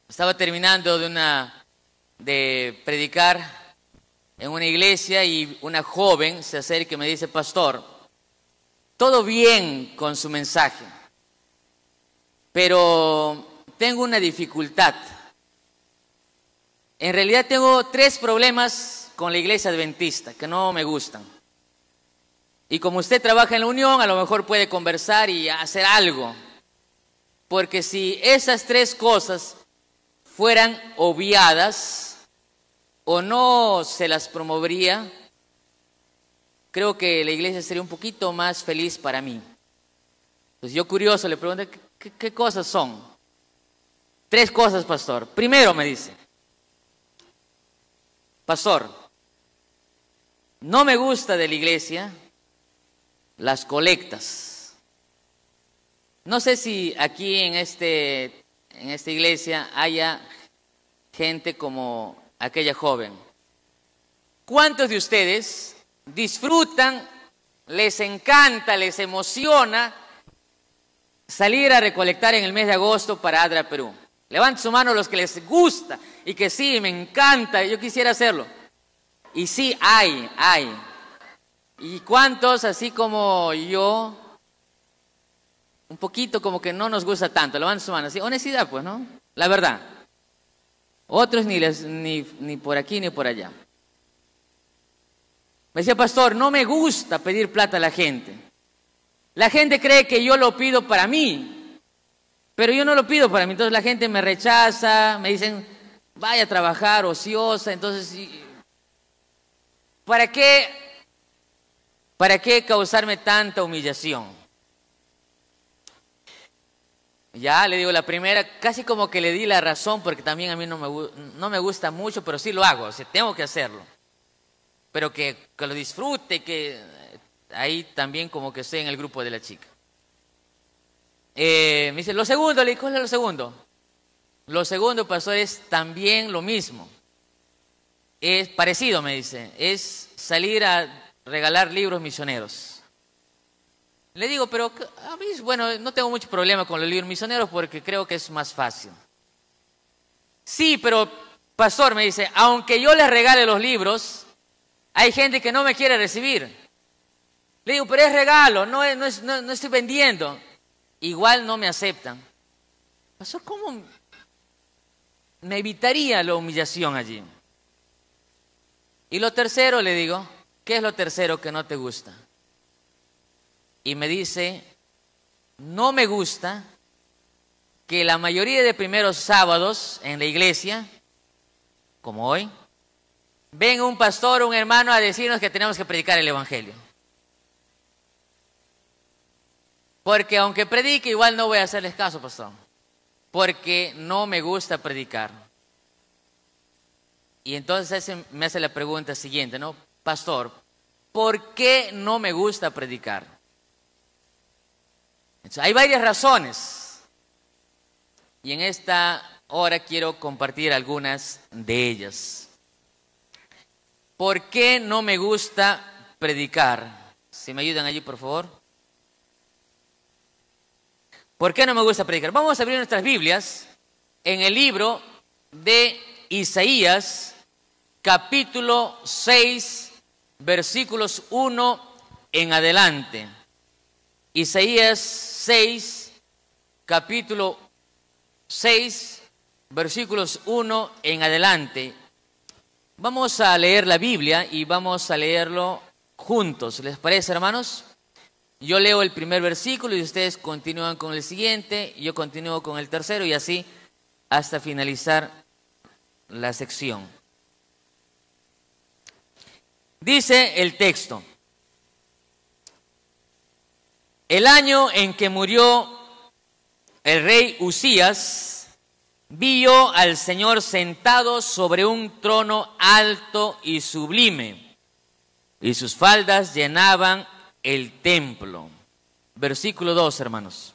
Estaba terminando de predicar en una iglesia y una joven se acerca y me dice: pastor, todo bien con su mensaje, pero tengo una dificultad. En realidad tengo 3 problemas con la iglesia adventista que no me gustan. Y como usted trabaja en la unión, a lo mejor puede conversar y hacer algo. Porque si esas 3 cosas fueran obviadas o no se las promovería, creo que la iglesia sería un poquito más feliz para mí. Entonces yo curioso le pregunto: ¿qué cosas son? 3 cosas, pastor. Primero me dice: pastor, no me gusta de la iglesia las colectas. No sé si aquí en esta iglesia haya gente como aquella joven. ¿Cuántos de ustedes disfrutan, les encanta, les emociona salir a recolectar en el mes de agosto para ADRA Perú? Levanten su mano los que les gusta y que sí, me encanta, yo quisiera hacerlo. Y sí, hay. ¿Y cuántos, así como yo, un poquito como que no nos gusta tanto? Levanten su mano, así, honestidad pues, ¿no? La verdad. Otros ni por aquí ni por allá. Me decía: pastor, no me gusta pedir plata a la gente. La gente cree que yo lo pido para mí, pero yo no lo pido para mí. Entonces la gente me rechaza, me dicen: vaya a trabajar, ociosa. Entonces, ¿para qué causarme tanta humillación? Ya le digo, la primera, casi como que le di la razón, porque también a mí no me gusta mucho, pero sí lo hago, o sea, tengo que hacerlo. Pero que lo disfrute, que ahí también como que estoy en el grupo de la chica. Me dice: lo segundo, le digo: ¿cuál es lo segundo? Lo segundo, pastor, es también lo mismo. Es parecido, me dice, es salir a regalar libros misioneros. Le digo: pero a mí, bueno, no tengo mucho problema con los libros misioneros porque creo que es más fácil. Sí, pero pastor, me dice, aunque yo les regale los libros, hay gente que no me quiere recibir. Le digo: pero es regalo, no estoy vendiendo. Igual no me aceptan. Pastor, ¿cómo me evitaría la humillación allí? Y lo tercero, le digo, ¿qué es lo tercero que no te gusta? Y me dice: no me gusta que la mayoría de primeros sábados en la iglesia, como hoy, venga un pastor o un hermano a decirnos que tenemos que predicar el evangelio. Porque aunque predique, igual no voy a hacerles caso, pastor, porque no me gusta predicar. Y entonces me hace la pregunta siguiente, ¿no? Pastor, ¿por qué no me gusta predicar? Entonces, hay varias razones. Y en esta hora quiero compartir algunas de ellas. ¿Por qué no me gusta predicar? Si me ayudan allí, por favor. ¿Por qué no me gusta predicar? Vamos a abrir nuestras Biblias en el libro de Isaías, capítulo 6, versículos 1 en adelante. Isaías 6, capítulo 6, versículos 1 en adelante. Vamos a leer la Biblia y vamos a leerlo juntos. ¿Les parece, hermanos? Yo leo el primer versículo y ustedes continúan con el siguiente, yo continúo con el tercero y así hasta finalizar la sección. Dice el texto: el año en que murió el rey Usías, vi yo al Señor sentado sobre un trono alto y sublime, y sus faldas llenaban el templo. Versículo 2, hermanos.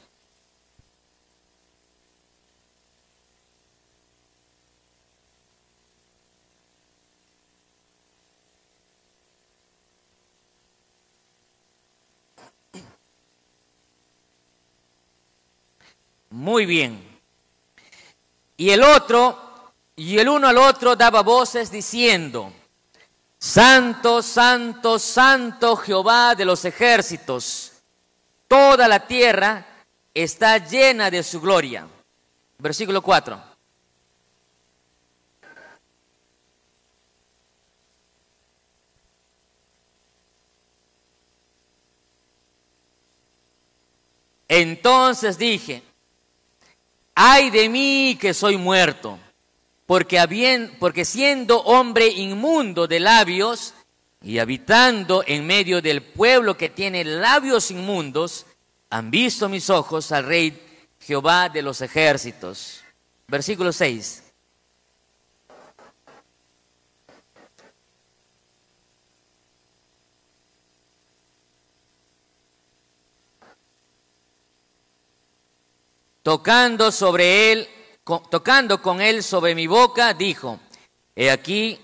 Muy bien. Y el uno al otro daba voces diciendo: Santo, santo, santo Jehová de los ejércitos, toda la tierra está llena de su gloria. Versículo 4. Entonces dije: ay de mí que soy muerto, porque siendo hombre inmundo de labios y habitando en medio del pueblo que tiene labios inmundos, han visto mis ojos al Rey Jehová de los ejércitos. Versículo 6. Tocando con él sobre mi boca, dijo: he aquí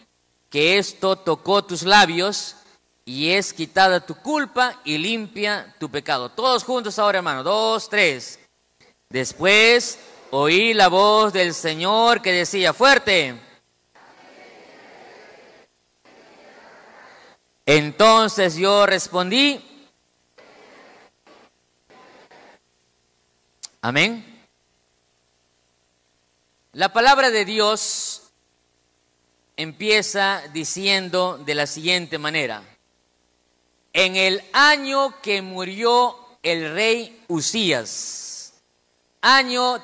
que esto tocó tus labios, y es quitada tu culpa y limpia tu pecado. Todos juntos ahora, hermano. 2, 3. Después oí la voz del Señor que decía fuerte: entonces yo respondí: amén. La palabra de Dios empieza diciendo de la siguiente manera: en el año que murió el rey Usías, año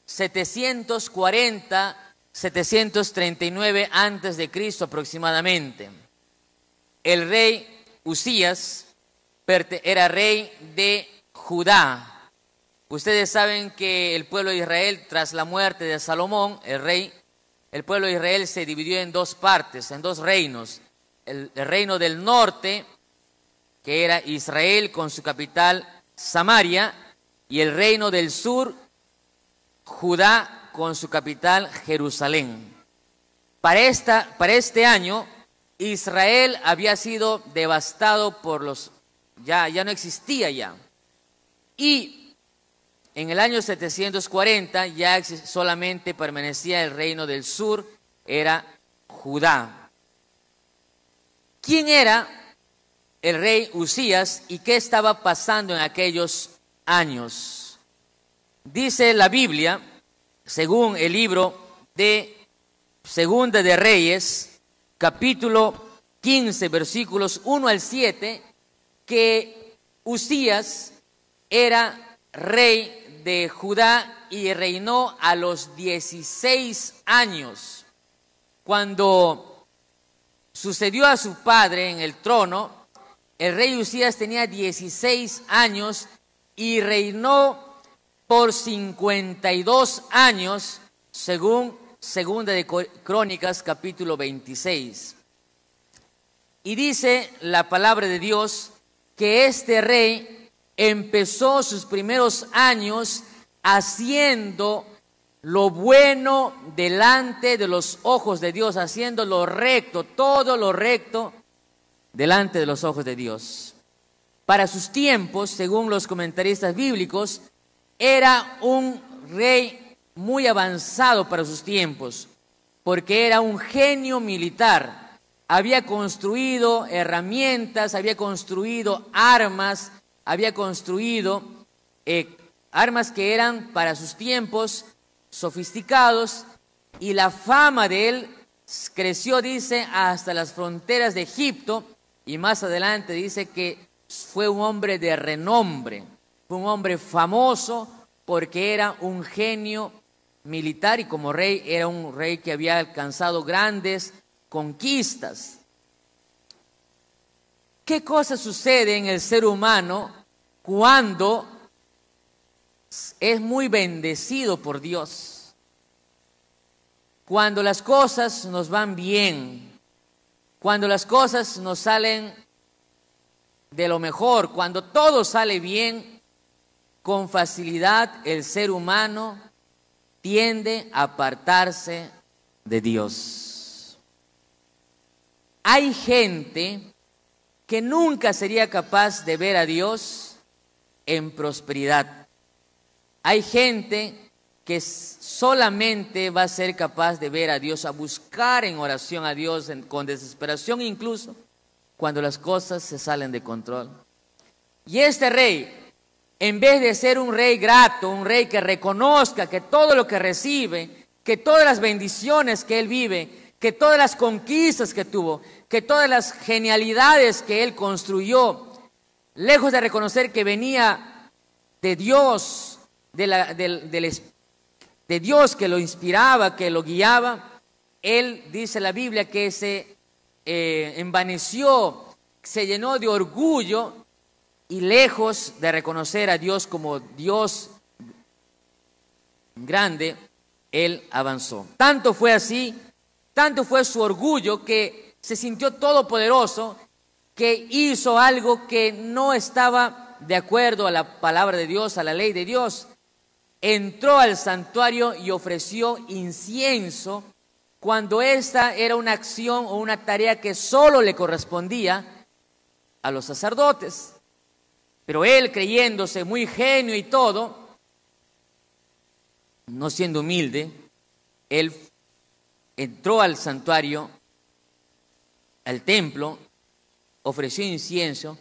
739 antes de Cristo aproximadamente. El rey Usías era rey de Judá. Ustedes saben que el pueblo de Israel, tras la muerte de Salomón, el pueblo de Israel se dividió en dos partes, en dos reinos. El reino del norte, que era Israel con su capital Samaria, y el reino del sur, Judá con su capital Jerusalén. Para este año, Israel había sido devastado ya no existía ya. Y en el año 740 ya solamente permanecía el reino del sur, era Judá. ¿Quién era el rey Usías y qué estaba pasando en aquellos años? Dice la Biblia, según el libro de Segunda de Reyes, capítulo 15, versículos 1 al 7, que Usías era rey de Judá y reinó a los 16 años. Cuando sucedió a su padre en el trono, el rey Usías tenía 16 años y reinó por 52 años, según Segunda de Crónicas, capítulo 26. Y dice la palabra de Dios que este rey empezó sus primeros años haciendo lo bueno delante de los ojos de Dios, haciendo lo recto, todo lo recto delante de los ojos de Dios. Para sus tiempos, según los comentaristas bíblicos, era un rey muy avanzado para sus tiempos, porque era un genio militar. Había construido herramientas, había construido armas, había construido armas que eran para sus tiempos sofisticados, y la fama de él creció, dice, hasta las fronteras de Egipto, y más adelante dice que fue un hombre de renombre, fue un hombre famoso porque era un genio militar y como rey era un rey que había alcanzado grandes conquistas. ¿Qué cosa sucede en el ser humano cuando es muy bendecido por Dios? Cuando las cosas nos van bien, cuando las cosas nos salen de lo mejor, cuando todo sale bien, con facilidad el ser humano tiende a apartarse de Dios. Hay gente que nunca sería capaz de ver a Dios en prosperidad. Hay gente que solamente va a ser capaz de ver a Dios, a buscar en oración a Dios, con desesperación incluso, cuando las cosas se salen de control. Y este rey, en vez de ser un rey grato, un rey que reconozca que todo lo que recibe, que todas las bendiciones que él vive, que todas las conquistas que tuvo, que todas las genialidades que él construyó, lejos de reconocer que venía de Dios, de Dios que lo inspiraba, que lo guiaba, él, dice la Biblia, que se envaneció, se llenó de orgullo, y lejos de reconocer a Dios como Dios grande, él avanzó. Tanto fue así, tanto fue su orgullo, que se sintió todopoderoso, que hizo algo que no estaba de acuerdo a la palabra de Dios, a la ley de Dios. Entró al santuario y ofreció incienso, cuando esta era una acción o una tarea que solo le correspondía a los sacerdotes. Pero él, creyéndose muy genio y todo, no siendo humilde, él entró al santuario, al templo, ofreció incienso,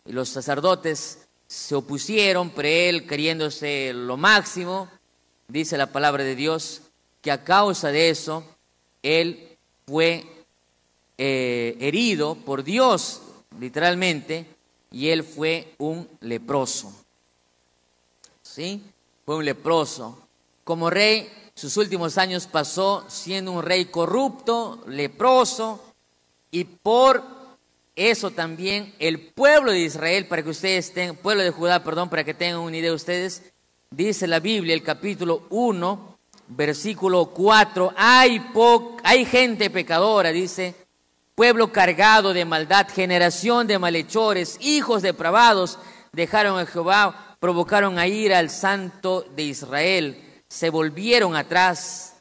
y los sacerdotes se opusieron, pero él, creyéndose lo máximo, dice la palabra de Dios, que a causa de eso, él fue herido por Dios, literalmente, y él fue un leproso. ¿Sí? Fue un leproso. Como rey, sus últimos años pasó siendo un rey corrupto, leproso, y por eso también el pueblo de Israel, para que ustedes tengan, pueblo de Judá, perdón, para que tengan una idea ustedes, dice la Biblia, el capítulo 1, versículo 4, hay gente pecadora, dice, pueblo cargado de maldad, generación de malhechores, hijos depravados, dejaron a Jehová, provocaron a ira al Santo de Israel, se volvieron atrás.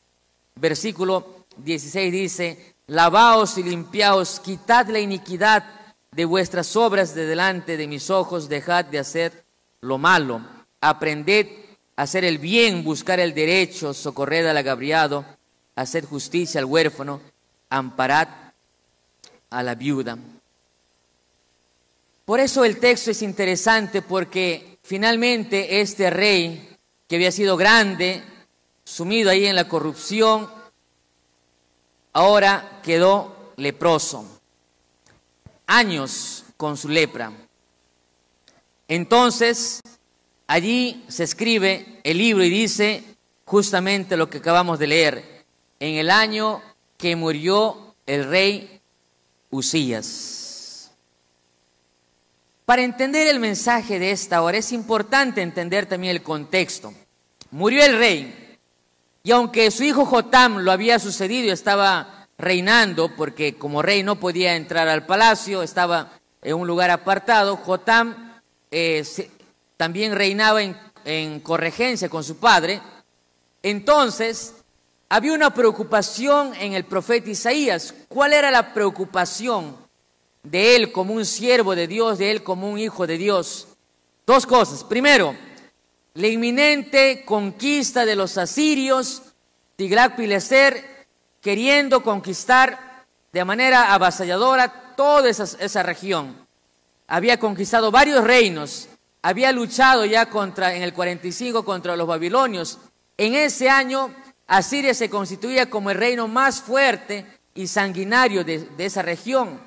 Versículo 16 dice, lavaos y limpiaos, quitad la iniquidad de vuestras obras de delante de mis ojos, dejad de hacer lo malo, aprended a hacer el bien, buscar el derecho, socorred al agraviado, hacer justicia al huérfano, amparad a la viuda. Por eso el texto es interesante, porque finalmente este rey, que había sido grande, sumido ahí en la corrupción, ahora quedó leproso. Años con su lepra. Entonces, allí se escribe el libro y dice justamente lo que acabamos de leer. En el año que murió el rey Usías. Para entender el mensaje de esta hora es importante entender también el contexto. Murió el rey, y aunque su hijo Jotam lo había sucedido, estaba reinando, porque como rey no podía entrar al palacio, estaba en un lugar apartado, Jotam también reinaba en corregencia con su padre. Entonces, había una preocupación en el profeta Isaías. ¿Cuál era la preocupación de él como un siervo de Dios, de él como un hijo de Dios? Dos cosas. Primero, la inminente conquista de los asirios, Tiglat-Pileser, queriendo conquistar de manera avasalladora toda esa región. Había conquistado varios reinos, había luchado ya en el 45 contra los babilonios. En ese año, Asiria se constituía como el reino más fuerte y sanguinario de esa región.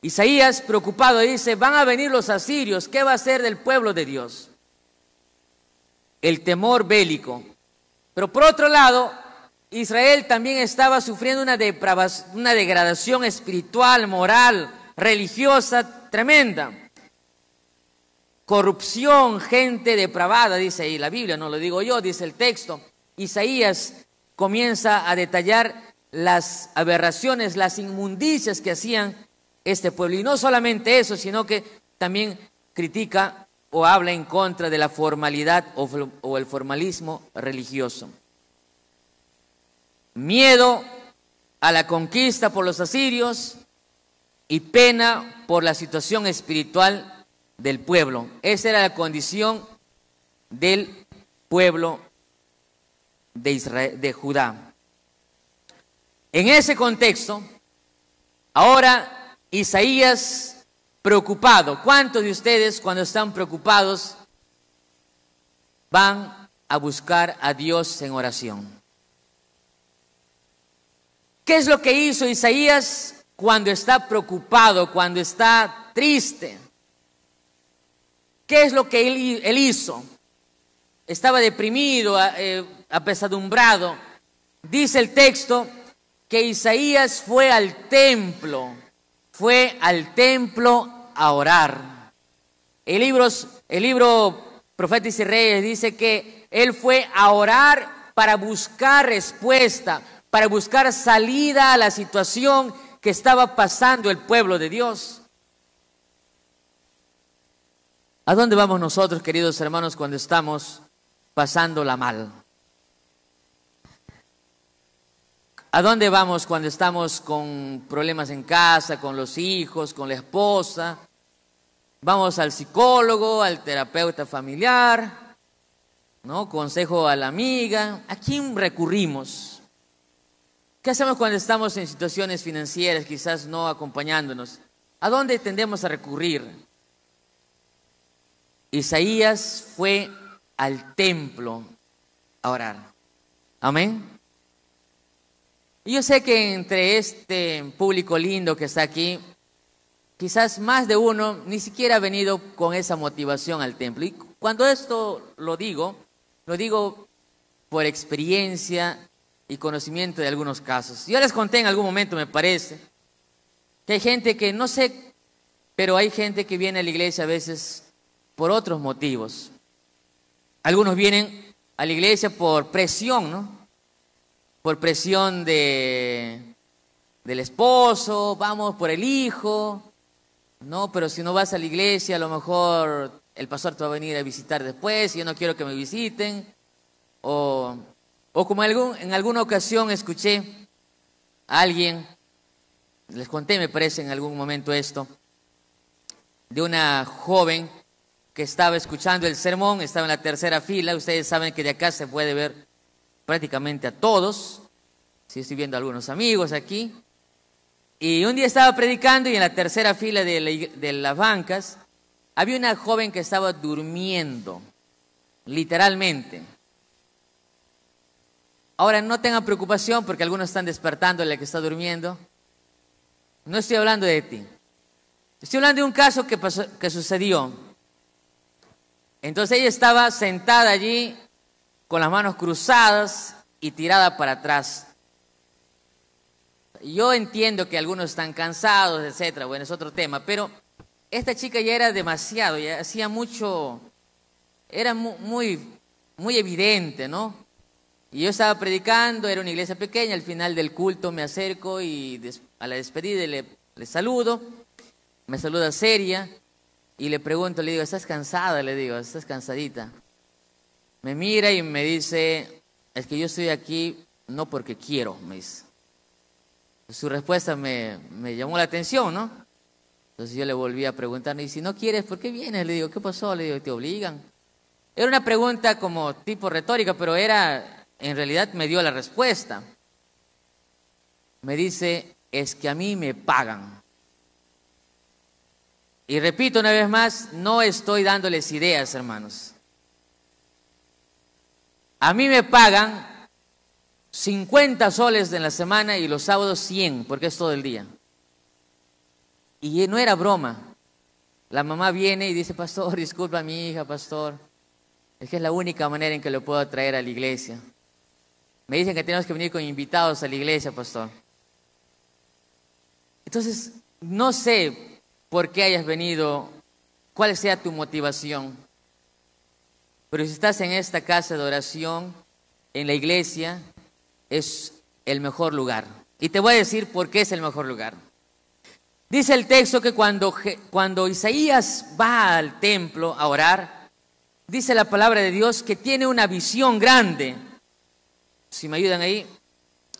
Isaías, preocupado, dice, van a venir los asirios, ¿qué va a hacer del pueblo de Dios? El temor bélico. Pero por otro lado, Israel también estaba sufriendo una degradación espiritual, moral, religiosa tremenda. Corrupción, gente depravada, dice ahí la Biblia, no lo digo yo, dice el texto. Isaías comienza a detallar las aberraciones, las inmundicias que hacían este pueblo. Y no solamente eso, sino que también critica o habla en contra de la formalidad o el formalismo religioso. Miedo a la conquista por los asirios y pena por la situación espiritual del pueblo. Esa era la condición del pueblo de Israel, de Judá. En ese contexto, ahora Isaías preocupado. ¿Cuántos de ustedes cuando están preocupados van a buscar a Dios en oración? ¿Qué es lo que hizo Isaías cuando está preocupado, cuando está triste? ¿Qué es lo que él hizo? Estaba deprimido, apesadumbrado. Dice el texto que Isaías fue al templo a orar. El libro Profetas y Reyes dice que él fue a orar para buscar respuesta, para buscar salida a la situación que estaba pasando el pueblo de Dios. ¿A dónde vamos nosotros, queridos hermanos, cuando estamos pasándola mal? ¿A dónde vamos cuando estamos con problemas en casa, con los hijos, con la esposa? Vamos al psicólogo, al terapeuta familiar, ¿no? Consejo a la amiga. ¿A quién recurrimos? ¿Qué hacemos cuando estamos en situaciones financieras, quizás no acompañándonos? ¿A dónde tendemos a recurrir? Isaías fue al templo a orar. Amén. Y yo sé que entre este público lindo que está aquí, quizás más de uno ni siquiera ha venido con esa motivación al templo. Y cuando esto lo digo por experiencia y conocimiento de algunos casos. Yo les conté en algún momento, me parece, que hay gente que, no sé, pero hay gente que viene a la iglesia a veces por otros motivos. Algunos vienen a la iglesia por presión, ¿no? Por presión del esposo, vamos por el hijo, ¿no? Pero si no vas a la iglesia, a lo mejor el pastor te va a venir a visitar después y yo no quiero que me visiten. O como en alguna ocasión escuché a alguien, les conté, me parece, en algún momento esto, de una joven que estaba escuchando el sermón, estaba en la tercera fila. Ustedes saben que de acá se puede ver prácticamente a todos. Sí, estoy viendo a algunos amigos aquí. Y un día estaba predicando y en la tercera fila de las bancas había una joven que estaba durmiendo, literalmente. Ahora, no tengan preocupación porque algunos están despertando a la que está durmiendo. No estoy hablando de ti. Estoy hablando de un caso que sucedió. Entonces ella estaba sentada allí con las manos cruzadas y tirada para atrás. Yo entiendo que algunos están cansados, etcétera, bueno, es otro tema, pero esta chica ya era demasiado, ya hacía mucho, era muy evidente, ¿no? Y yo estaba predicando, era una iglesia pequeña, al final del culto me acerco y a la despedida le saludo, me saluda seria. Y le pregunto, le digo, ¿estás cansada? Le digo, ¿estás cansadita? Me mira y me dice, es que yo estoy aquí no porque quiero, me dice. Su respuesta me llamó la atención, ¿no? Entonces yo le volví a preguntar, y si no quieres, ¿por qué vienes? Le digo, ¿qué pasó? Le digo, ¿te obligan? Era una pregunta como tipo retórica, pero en realidad me dio la respuesta. Me dice, es que a mí me pagan. Y repito una vez más, no estoy dándoles ideas, hermanos. A mí me pagan 50 soles en la semana y los sábados 100, porque es todo el día. Y no era broma. La mamá viene y dice, pastor, disculpa a mi hija, pastor. Es que es la única manera en que lo puedo traer a la iglesia. Me dicen que tenemos que venir con invitados a la iglesia, pastor. Entonces, no sé por qué hayas venido, cuál sea tu motivación. Pero si estás en esta casa de oración, en la iglesia, es el mejor lugar. Y te voy a decir por qué es el mejor lugar. Dice el texto que cuando Isaías va al templo a orar, dice la palabra de Dios que tiene una visión grande. Si me ayudan ahí.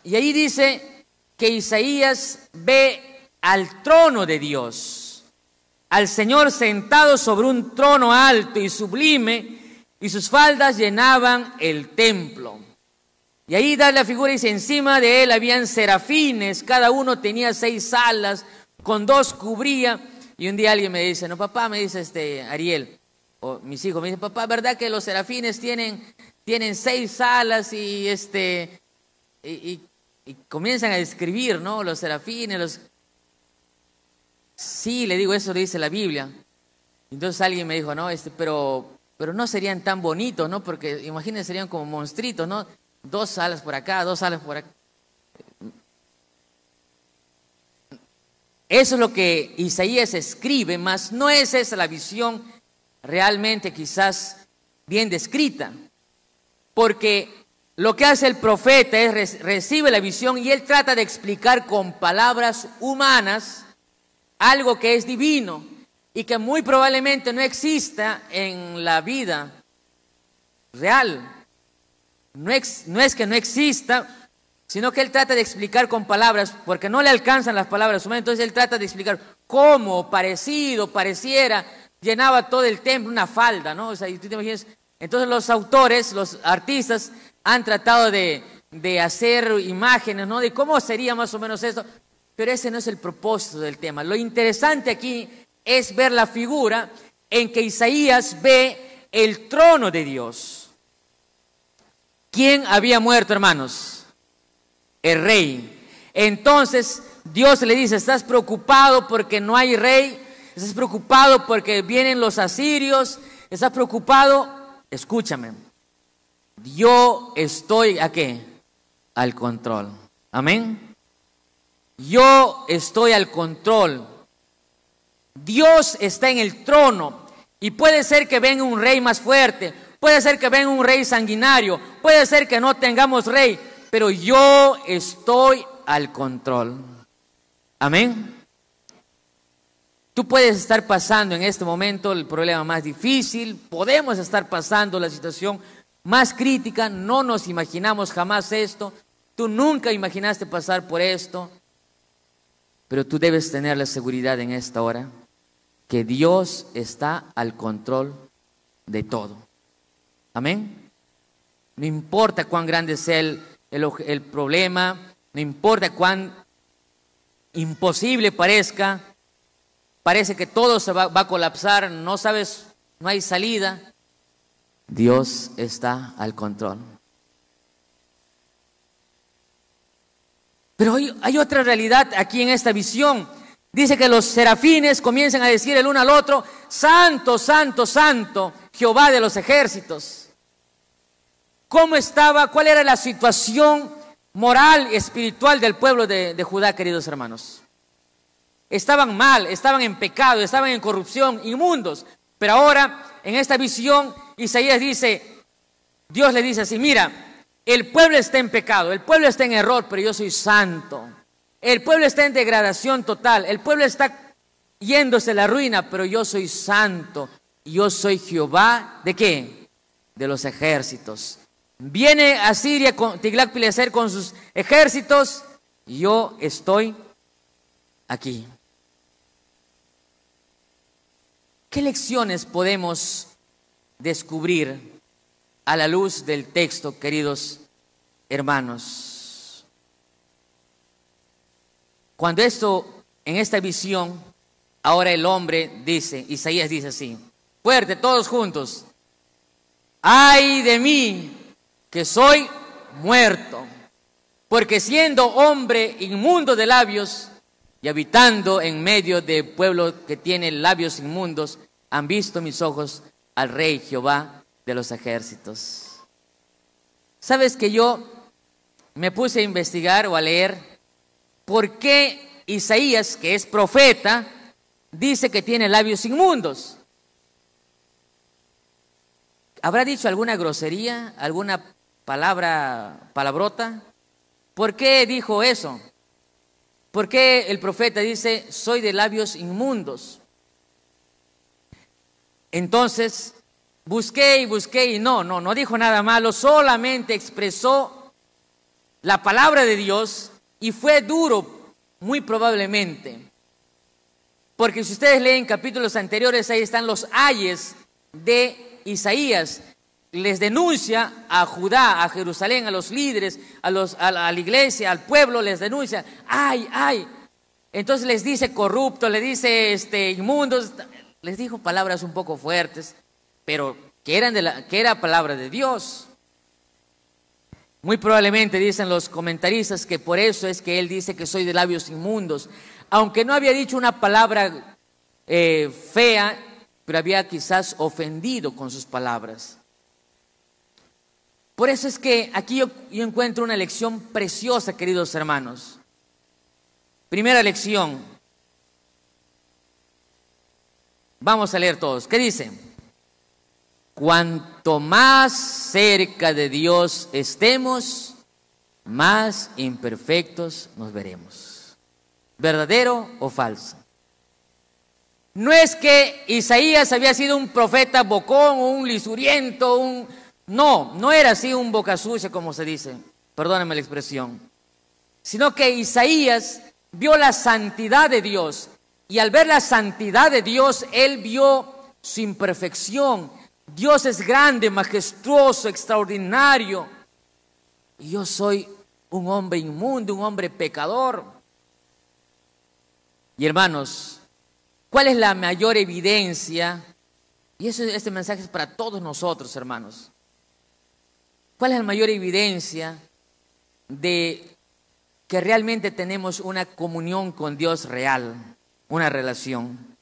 Y ahí dice que Isaías ve al trono de Dios, al Señor sentado sobre un trono alto y sublime, y sus faldas llenaban el templo. Y ahí da la figura y dice, encima de él habían serafines, cada uno tenía 6 alas, con 2 cubría. Y un día alguien me dice, no, papá, me dice Ariel, o mis hijos me dicen, papá, ¿verdad que los serafines tienen 6 alas y comienzan a describir, ¿no? Los serafines, Sí, le digo, eso lo dice la Biblia. Entonces alguien me dijo, no, pero no serían tan bonitos, ¿no? Porque imagínense, serían como monstruitos, ¿no? 2 alas por acá, 2 alas por acá. Eso es lo que Isaías escribe, mas no es esa la visión realmente quizás bien descrita. Porque lo que hace el profeta es recibe la visión y él trata de explicar con palabras humanas algo que es divino y que muy probablemente no exista en la vida real. No es que no exista, sino que él trata de explicar con palabras, porque no le alcanzan las palabras humanas. Entonces él trata de explicar cómo, pareciera, llenaba todo el templo una falda, ¿no? O sea, ¿tú te imaginas? Entonces los autores, los artistas, han tratado de hacer imágenes, ¿no? De cómo sería más o menos esto, pero ese no es el propósito del tema. Lo interesante aquí es ver la figura en que Isaías ve el trono de Dios. ¿Quién había muerto, hermanos? El rey. Entonces Dios le dice, ¿estás preocupado porque no hay rey? ¿Estás preocupado porque vienen los asirios? ¿Estás preocupado? Escúchame. Yo estoy, ¿a qué? Al control. Amén. Yo estoy al control. Dios está en el trono. Y puede ser que venga un rey más fuerte. Puede ser que venga un rey sanguinario. Puede ser que no tengamos rey. Pero yo estoy al control. Amén. Tú puedes estar pasando en este momento el problema más difícil. Podemos estar pasando la situación más crítica. No nos imaginamos jamás esto. Tú nunca imaginaste pasar por esto. Pero tú debes tener la seguridad en esta hora que Dios está al control de todo. Amén. No importa cuán grande sea el problema, no importa cuán imposible parezca, parece que todo se va a colapsar, no sabes, no hay salida. Dios está al control. Pero hay otra realidad aquí en esta visión. Dice que los serafines comienzan a decir el uno al otro, santo, santo, santo, Jehová de los ejércitos. ¿Cómo estaba? ¿Cuál era la situación moral y espiritual del pueblo de Judá, queridos hermanos? Estaban mal, estaban en pecado, estaban en corrupción, inmundos. Pero ahora, en esta visión, Isaías dice, Dios le dice así, mira, el pueblo está en pecado, el pueblo está en error, pero yo soy santo. El pueblo está en degradación total, el pueblo está yéndose a la ruina, pero yo soy santo. Yo soy Jehová, ¿de qué? De los ejércitos. Viene a Siria con Tiglat-Pileser con sus ejércitos, y yo estoy aquí. ¿Qué lecciones podemos descubrir a la luz del texto, queridos hermanos? Cuando en esta visión, ahora el hombre dice, Isaías dice así, fuerte, todos juntos, ¡ay de mí, que soy muerto! Porque siendo hombre inmundo de labios y habitando en medio de pueblo que tiene labios inmundos, han visto mis ojos al Rey Jehová de los ejércitos. ¿Sabes que yo me puse a investigar o a leer por qué Isaías, que es profeta, dice que tiene labios inmundos? ¿Habrá dicho alguna grosería, alguna palabrota? ¿Por qué dijo eso? ¿Por qué el profeta dice, soy de labios inmundos? Entonces, busqué y no dijo nada malo, solamente expresó la palabra de Dios y fue duro, muy probablemente. Porque si ustedes leen capítulos anteriores, ahí están los ayes de Isaías, les denuncia a Judá, a Jerusalén, a los líderes, a la iglesia, al pueblo, les denuncia, ¡ay, ay! Entonces les dice corrupto, les dice inmundos, les dijo palabras un poco fuertes, pero que era palabra de Dios. Muy probablemente dicen los comentaristas que por eso es que él dice que soy de labios inmundos, aunque no había dicho una palabra fea, pero había quizás ofendido con sus palabras. Por eso es que aquí yo encuentro una lección preciosa, queridos hermanos. Primera lección. Vamos a leer todos. ¿Qué dice? Cuanto más cerca de Dios estemos, más imperfectos nos veremos. ¿Verdadero o falso? No es que Isaías había sido un profeta bocón o un lisuriento, no era así un boca sucia como se dice, perdónenme la expresión, sino que Isaías vio la santidad de Dios y al ver la santidad de Dios, él vio su imperfección. Dios es grande, majestuoso, extraordinario y yo soy un hombre inmundo, un hombre pecador. Y hermanos, ¿cuál es la mayor evidencia? Y este mensaje es para todos nosotros, hermanos. ¿Cuál es la mayor evidencia de que realmente tenemos una comunión con Dios real, una relación?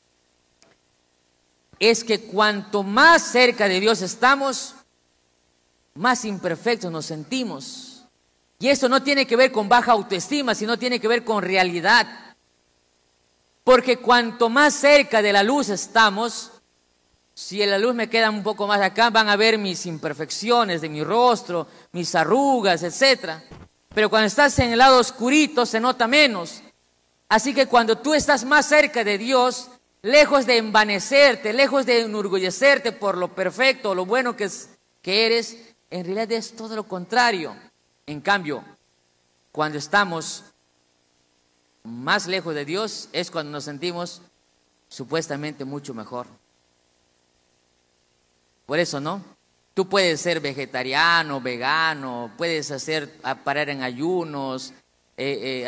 Es que cuanto más cerca de Dios estamos, más imperfectos nos sentimos. Y eso no tiene que ver con baja autoestima, sino tiene que ver con realidad. Porque cuanto más cerca de la luz estamos, si la luz me queda un poco más acá, van a ver mis imperfecciones de mi rostro, mis arrugas, etc. Pero cuando estás en el lado oscurito se nota menos. Así que cuando tú estás más cerca de Dios, lejos de envanecerte, lejos de enorgullecerte por lo perfecto o lo bueno que eres, en realidad es todo lo contrario. En cambio, cuando estamos más lejos de Dios es cuando nos sentimos supuestamente mucho mejor. Por eso, ¿no? Tú puedes ser vegetariano, vegano, puedes parar en ayunos,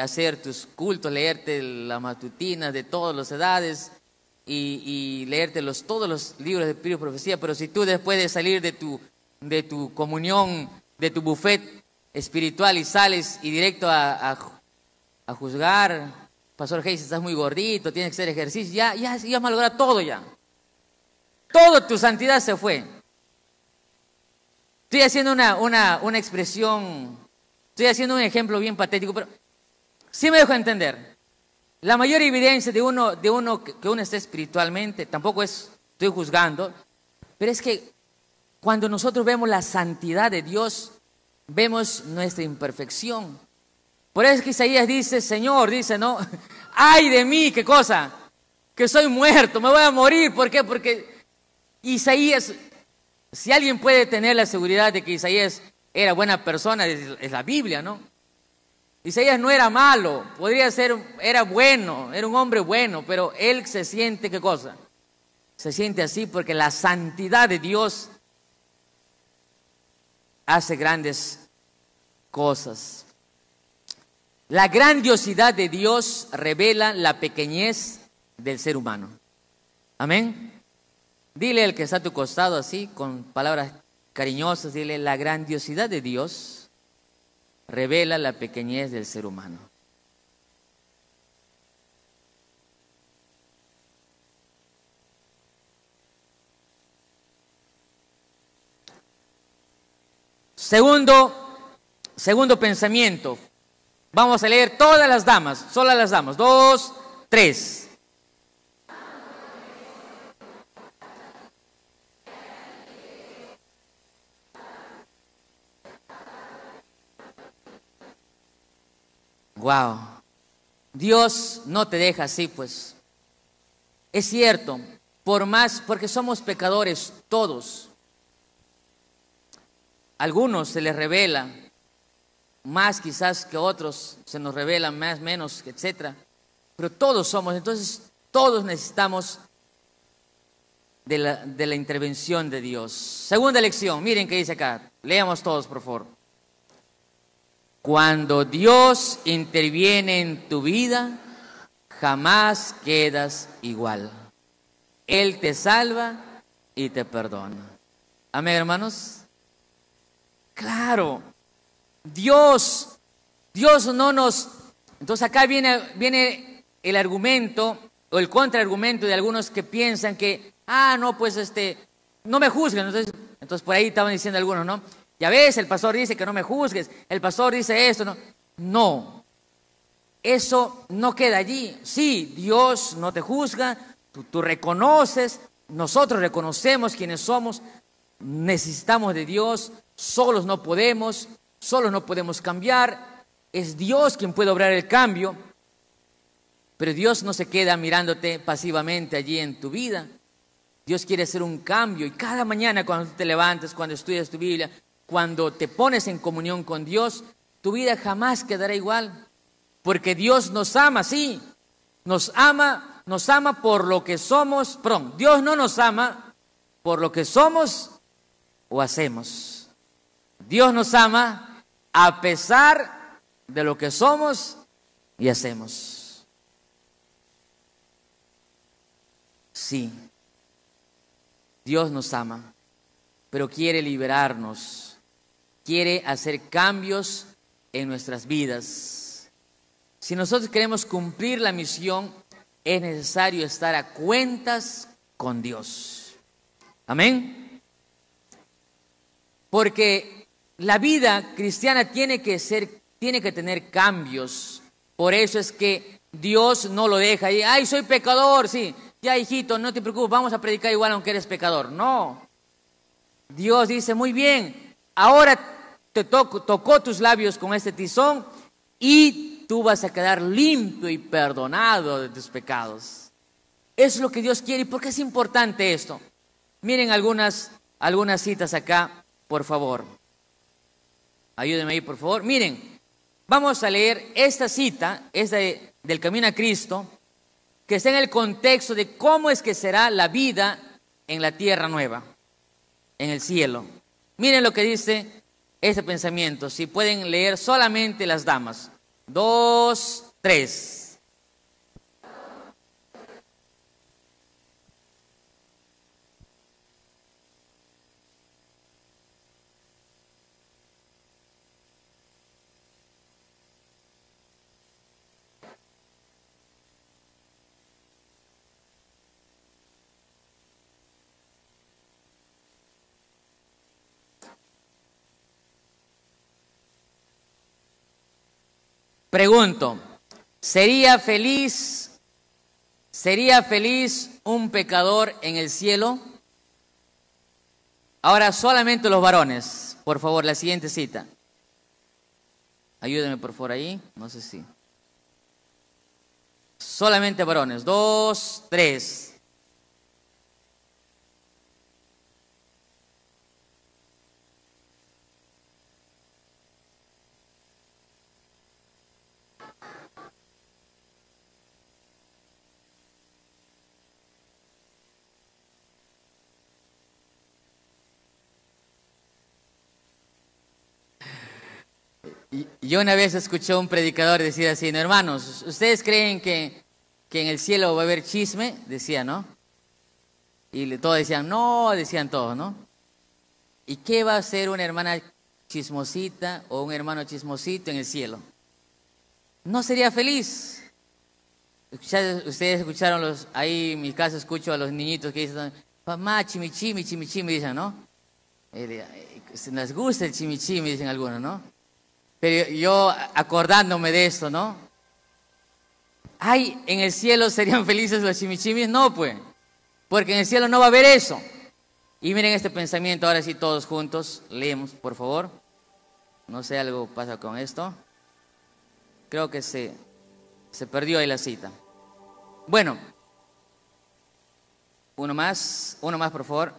hacer tus cultos, leerte las matutinas de todas las edades y leerte todos los libros de Espíritu y Profecía, pero si tú después de salir de tu comunión, de tu buffet espiritual y sales y directo a juzgar, Pastor Hayes, estás muy gordito, tienes que hacer ejercicio, ya malogrado todo ya. Toda tu santidad se fue. Estoy haciendo una expresión, estoy haciendo un ejemplo bien patético, pero sí me dejo entender. La mayor evidencia de que uno esté espiritualmente, tampoco estoy juzgando, pero es que cuando nosotros vemos la santidad de Dios, vemos nuestra imperfección. Por eso es que Isaías dice, Señor, dice, ¿no? ¡Ay de mí! ¿Qué cosa? Que soy muerto, me voy a morir. ¿Por qué? Porque Isaías, si alguien puede tener la seguridad de que Isaías era buena persona, es la Biblia, ¿no? Isaías no era malo, era bueno, era un hombre bueno, pero él se siente, ¿qué cosa? Se siente así porque la santidad de Dios hace grandes cosas. La grandiosidad de Dios revela la pequeñez del ser humano. Amén. Dile al que está a tu costado así, con palabras cariñosas, dile, la grandiosidad de Dios revela la pequeñez del ser humano. Segundo pensamiento. Vamos a leer todas las damas, solo las damas. 2, 3. Wow. Dios no te deja así, pues. Es cierto, porque somos pecadores todos. Algunos se les revela más quizás que otros, se nos revelan más, menos, etc. Pero todos somos, entonces todos necesitamos de la intervención de Dios. Segunda lección, miren qué dice acá. Leamos todos, por favor. Cuando Dios interviene en tu vida, jamás quedas igual. Él te salva y te perdona. Amén, hermanos. Claro, Dios no nos... Entonces acá viene el argumento o el contraargumento de algunos que piensan que, no, pues no me juzguen. Entonces por ahí estaban diciendo algunos, ¿no? Ya ves, el pastor dice que no me juzgues, el pastor dice esto, ¿no? No, eso no queda allí. Sí, Dios no te juzga, tú reconoces, nosotros reconocemos quiénes somos, necesitamos de Dios, solos no podemos cambiar, es Dios quien puede obrar el cambio, pero Dios no se queda mirándote pasivamente allí en tu vida. Dios quiere hacer un cambio y cada mañana cuando te levantas, cuando estudias tu Biblia, cuando te pones en comunión con Dios, tu vida jamás quedará igual, porque Dios nos ama, sí, nos ama por lo que somos, perdón, Dios no nos ama por lo que somos o hacemos. Dios nos ama a pesar de lo que somos y hacemos. Sí, Dios nos ama, pero quiere liberarnos, quiere hacer cambios en nuestras vidas. Si nosotros queremos cumplir la misión, es necesario estar a cuentas con Dios. Amén. Porque la vida cristiana tiene que tener cambios. Por eso es que Dios no lo deja ahí. Ay, soy pecador, sí. Ya, hijito, no te preocupes, vamos a predicar igual aunque eres pecador. No. Dios dice, muy bien, ahora te tocó tus labios con este tizón y tú vas a quedar limpio y perdonado de tus pecados. Eso es lo que Dios quiere. ¿Y por qué es importante esto? Miren algunas citas acá, por favor. Ayúdenme ahí, por favor. Miren, vamos a leer esta cita, es del Camino a Cristo, que está en el contexto de cómo es que será la vida en la tierra nueva, en el cielo. Miren lo que dice este pensamiento. Si pueden leer solamente las damas. 2, 3. Pregunto, ¿sería feliz un pecador en el cielo? Ahora solamente los varones, por favor, la siguiente cita. Ayúdenme por favor ahí, no sé si. Solamente varones, 2, 3. Yo una vez escuché a un predicador decir así, no, hermanos, ¿ustedes creen que en el cielo va a haber chisme? Decía, ¿no? Y todos decían, no, decían todos, ¿no? ¿Y qué va a hacer una hermana chismosita o un hermano chismosito en el cielo? ¿No sería feliz? Ustedes escucharon ahí en mi casa escucho a los niñitos que dicen, mamá, chimichimi, chimichimi, dicen, ¿no? Les gusta el chimichimi, dicen algunos, ¿no? Pero yo acordándome de esto, ¿no? Ay, ¿en el cielo serían felices los chimichimis? No, pues, porque en el cielo no va a haber eso. Y miren este pensamiento, ahora sí todos juntos, leemos, por favor. No sé, algo pasa con esto. Creo que se perdió ahí la cita. Bueno, uno más, por favor.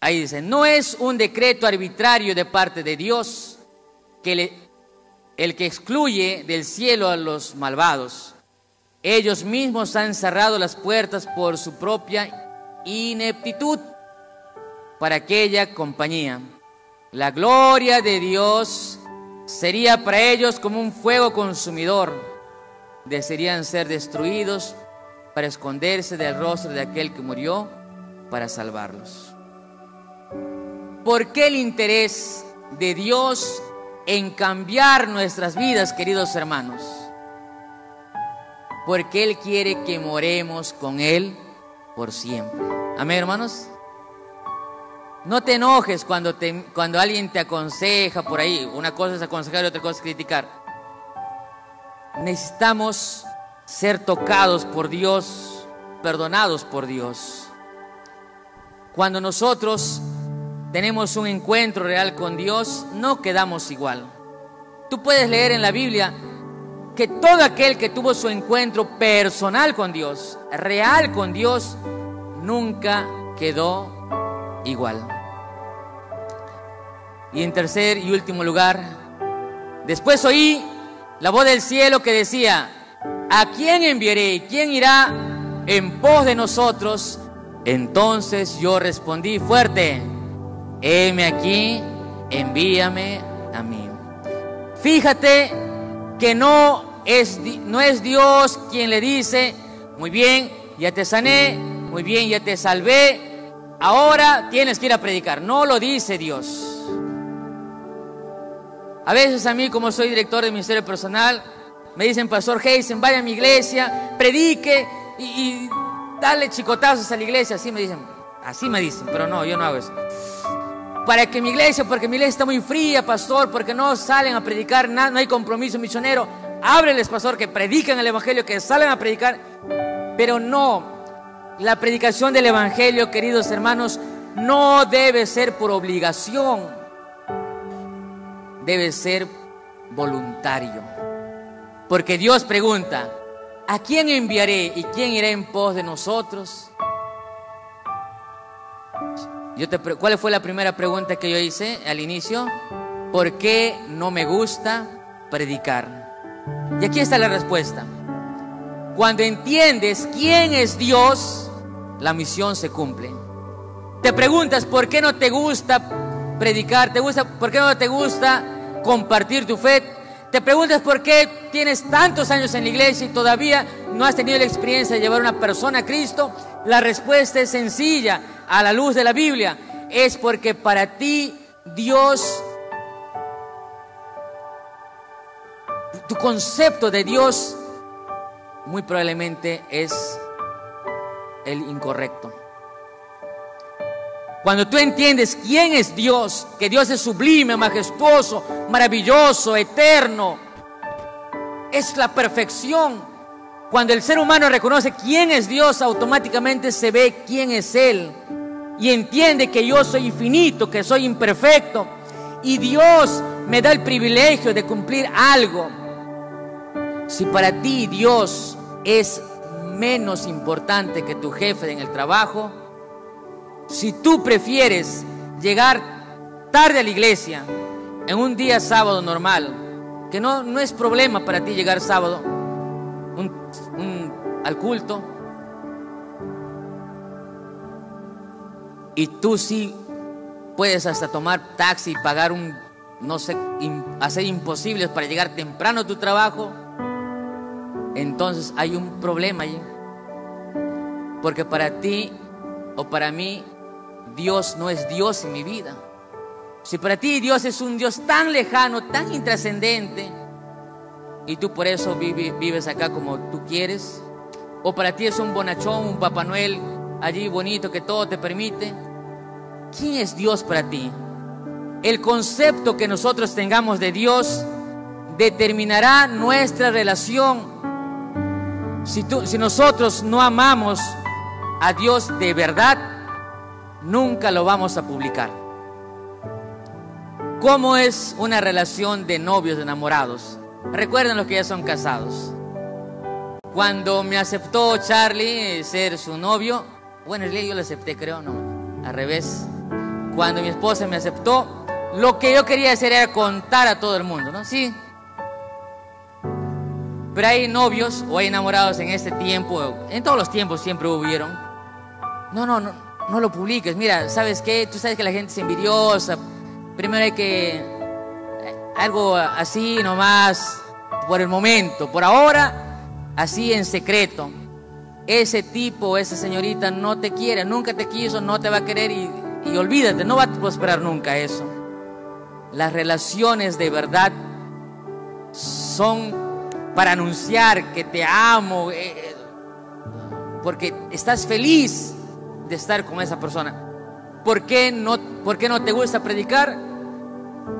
Ahí dice, no es un decreto arbitrario de parte de Dios el que excluye del cielo a los malvados. Ellos mismos han cerrado las puertas por su propia ineptitud para aquella compañía. La gloria de Dios sería para ellos como un fuego consumidor. Desearían ser destruidos para esconderse del rostro de aquel que murió para salvarlos. ¿Por qué el interés de Dios en cambiar nuestras vidas, queridos hermanos? Porque Él quiere que moremos con Él por siempre. Amén, hermanos. No te enojes cuando alguien te aconseja por ahí. Una cosa es aconsejar y otra cosa es criticar. Necesitamos ser tocados por Dios, perdonados por Dios. Cuando nosotros tenemos un encuentro real con Dios, no quedamos igual. Tú puedes leer en la Biblia que todo aquel que tuvo su encuentro personal con Dios, real con Dios, nunca quedó igual. Y en tercer y último lugar, después oí la voz del cielo que decía: ¿a quién enviaré y quién irá en pos de nosotros? Entonces yo respondí fuerte: heme aquí, envíame a mí. Fíjate que no es Dios quien le dice: muy bien, ya te sané, muy bien, ya te salvé, ahora tienes que ir a predicar. No lo dice Dios. A veces a mí, como soy director de ministerio personal, me dicen: Pastor Heisen, vaya a mi iglesia, predique y dale chicotazos a la iglesia. Así me dicen, pero no, yo no hago eso. Para que mi iglesia, porque mi iglesia está muy fría, pastor, porque no salen a predicar, no hay compromiso misionero. Ábreles, pastor, que predican el evangelio, que salen a predicar. Pero no, la predicación del evangelio, queridos hermanos, no debe ser por obligación. Debe ser voluntario. Porque Dios pregunta: ¿a quién enviaré y quién irá en pos de nosotros? ¿Cuál fue la primera pregunta que yo hice al inicio? ¿Por qué no me gusta predicar? Y aquí está la respuesta. Cuando entiendes quién es Dios, la misión se cumple. Te preguntas: ¿por qué no te gusta predicar? ¿Por qué no te gusta compartir tu fe? Te preguntas: ¿por qué tienes tantos años en la iglesia y todavía no has tenido la experiencia de llevar a una persona a Cristo? La respuesta es sencilla, a la luz de la Biblia. Es porque para ti Dios, tu concepto de Dios muy probablemente es el incorrecto. Cuando tú entiendes quién es Dios, que Dios es sublime, majestuoso, maravilloso, eterno, es la perfección. Cuando el ser humano reconoce quién es Dios, automáticamente se ve quién es Él. Y entiende que yo soy infinito, que soy imperfecto. Y Dios me da el privilegio de cumplir algo. Si para ti Dios es menos importante que tu jefe en el trabajo, si tú prefieres llegar tarde a la iglesia en un día sábado normal, que no es problema para ti llegar sábado al culto, y tú sí puedes hasta tomar taxi y pagar hacer imposibles para llegar temprano a tu trabajo, entonces hay un problema allí. Porque para ti o para mí, Dios no es Dios en mi vida. Si para ti Dios es un Dios tan lejano, tan intrascendente, y tú por eso vives acá como tú quieres, o para ti es un bonachón, un Papá Noel allí bonito que todo te permite, ¿quién es Dios para ti? El concepto que nosotros tengamos de Dios determinará nuestra relación. Si nosotros no amamos a Dios de verdad, nunca lo vamos a publicar. ¿Cómo es una relación de novios, de enamorados? Recuerden los que ya son casados. Cuando me aceptó Charlie ser su novio, bueno, en realidad yo le acepté, creo, no, al revés. Cuando mi esposa me aceptó, lo que yo quería hacer era contar a todo el mundo, ¿no? Sí. Pero hay novios o hay enamorados en este tiempo, en todos los tiempos siempre hubieron, no lo publiques. Mira, ¿sabes qué? Tú sabes que la gente es envidiosa. Primero hay que... algo así nomás, por el momento, por ahora, así en secreto. Ese tipo, esa señorita no te quiere, nunca te quiso, no te va a querer y olvídate, no va a prosperar nunca eso. Las relaciones de verdad son para anunciar que te amo, porque estás feliz de estar con esa persona. ¿Por qué no te gusta predicar?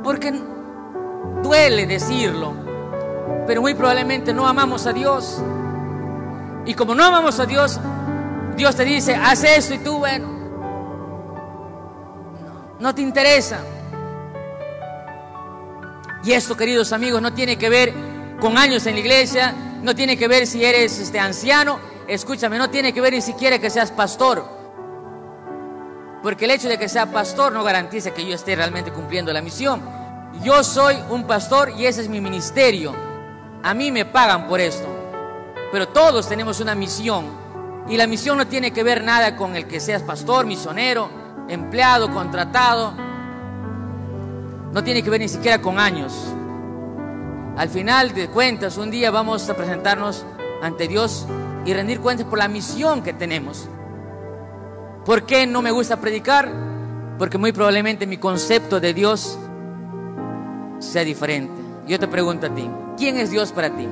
Porque duele decirlo, pero muy probablemente no amamos a Dios. Y como no amamos a Dios, Dios te dice, haz esto, y tú, bueno, no te interesa. Y esto, queridos amigos, no tiene que ver con años en la iglesia, no tiene que ver si eres anciano. Escúchame, no tiene que ver ni siquiera que seas pastor, porque el hecho de que sea pastor no garantiza que yo esté realmente cumpliendo la misión. Yo soy un pastor y ese es mi ministerio. A mí me pagan por esto, pero todos tenemos una misión, y la misión no tiene que ver nada con el que seas pastor, misionero, empleado, contratado. No tiene que ver ni siquiera con años. Al final de cuentas, un día vamos a presentarnos ante Dios y rendir cuentas por la misión que tenemos. ¿Por qué no me gusta predicar? Porque muy probablemente mi concepto de Dios sea diferente. Yo te pregunto a ti, ¿quién es Dios para ti?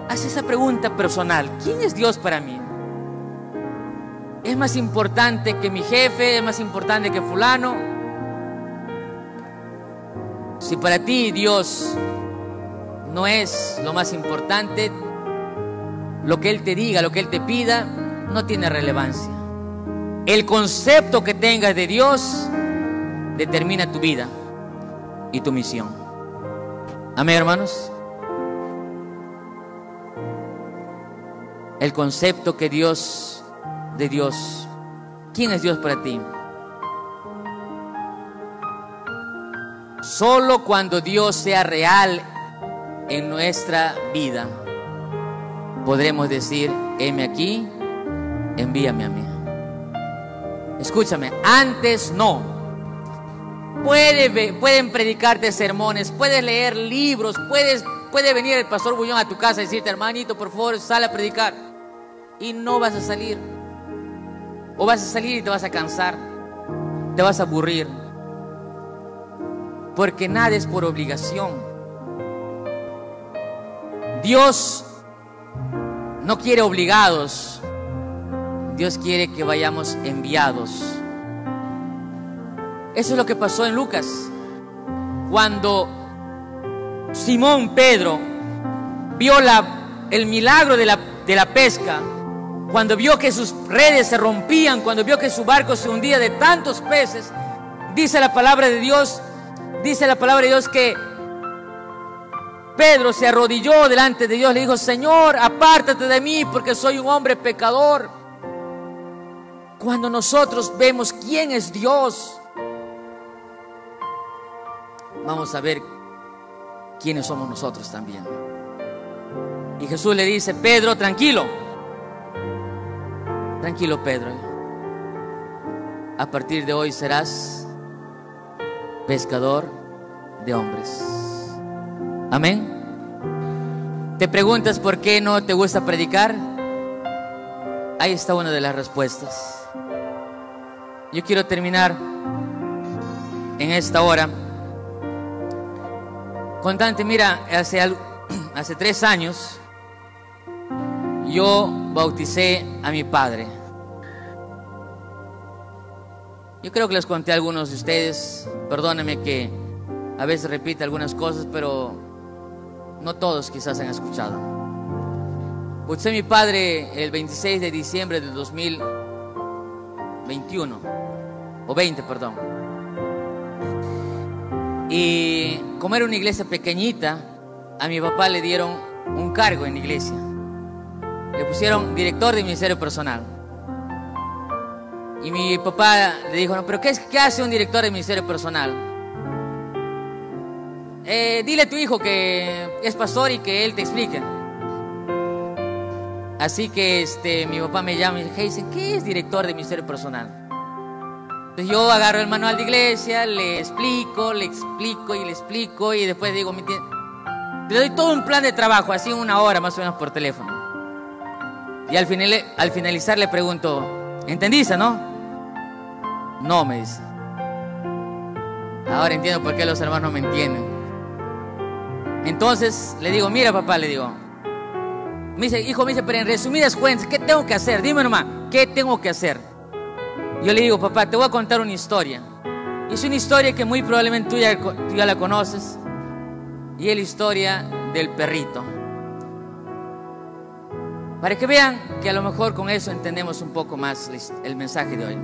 Haz esa pregunta personal. ¿Quién es Dios para mí? ¿Es más importante que mi jefe? ¿Es más importante que fulano? Si para ti Dios no es lo más importante, lo que Él te diga, lo que Él te pida, no tiene relevancia. El concepto que tengas de Dios determina tu vida y tu misión. Amén, hermanos. El concepto que Dios, de Dios. ¿Quién es Dios para ti? Solo cuando Dios sea real en nuestra vida podremos decir, heme aquí, envíame a mí. Escúchame, antes no. Pueden predicarte sermones, puedes leer libros, puede venir el pastor Bullón a tu casa y decirte, hermanito, por favor, sal a predicar, y no vas a salir. O vas a salir y te vas a cansar, te vas a aburrir, porque nada es por obligación. Dios no quiere obligados, Dios quiere que vayamos enviados. Eso es lo que pasó en Lucas. Cuando Simón Pedro vio el milagro de la pesca, cuando vio que sus redes se rompían, cuando vio que su barco se hundía de tantos peces, dice la palabra de Dios que Pedro se arrodilló delante de Dios, le dijo, Señor, apártate de mí porque soy un hombre pecador. Cuando nosotros vemos quién es Dios, vamos a ver quiénes somos nosotros también. Y Jesús le dice, Pedro, tranquilo, Pedro, a partir de hoy serás pescador de hombres. Amén. ¿Te preguntas por qué no te gusta predicar? Ahí está una de las respuestas. Yo quiero terminar en esta hora contante. Mira, hace 3 años yo bauticé a mi padre. Yo creo que les conté a algunos de ustedes. Perdónenme que a veces repite algunas cosas, pero no todos quizás han escuchado. Bauticé a mi padre el 26 de diciembre del 2021 o 20, perdón. Y como era una iglesia pequeñita, a mi papá le dieron un cargo en la iglesia. Le pusieron director de ministerio personal. Y mi papá le dijo, no, pero ¿qué hace un director de ministerio personal? Dile a tu hijo que es pastor y que él te explique. Así que mi papá me llama y dice, Heisen, ¿qué es director de ministerio personal? Entonces yo agarro el manual de iglesia, le explico y después digo, le doy todo un plan de trabajo, así 1 hora más o menos por teléfono. Y al finalizar le pregunto, ¿entendiste, no? No, me dice. Ahora entiendo por qué los hermanos no me entienden. Entonces le digo, mira papá, le digo. Me dice, hijo, me dice, pero en resumidas cuentas, ¿qué tengo que hacer? Dime nomás, ¿qué tengo que hacer? Yo le digo, papá, te voy a contar una historia. Y es una historia que muy probablemente tú ya la conoces. Y es la historia del perrito. Para que vean que a lo mejor con eso entendemos un poco más el mensaje de hoy.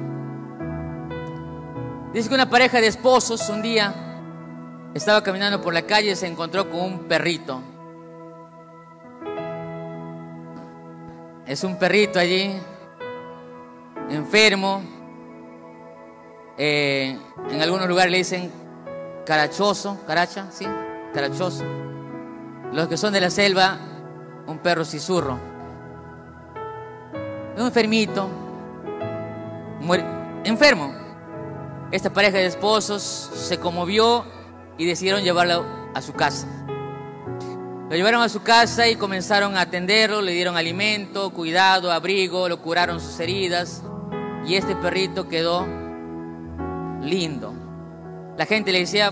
Dice que una pareja de esposos un día estaba caminando por la calle y se encontró con un perrito. Es un perrito allí, enfermo. En algunos lugares le dicen carachoso, carachoso. Los que son de la selva, un perro cisurro. Un enfermito, enfermo. Esta pareja de esposos se conmovió y decidieron llevarlo a su casa. Lo llevaron a su casa y comenzaron a atenderlo, le dieron alimento, cuidado, abrigo, lo curaron sus heridas y este perrito quedó lindo. La gente le decía,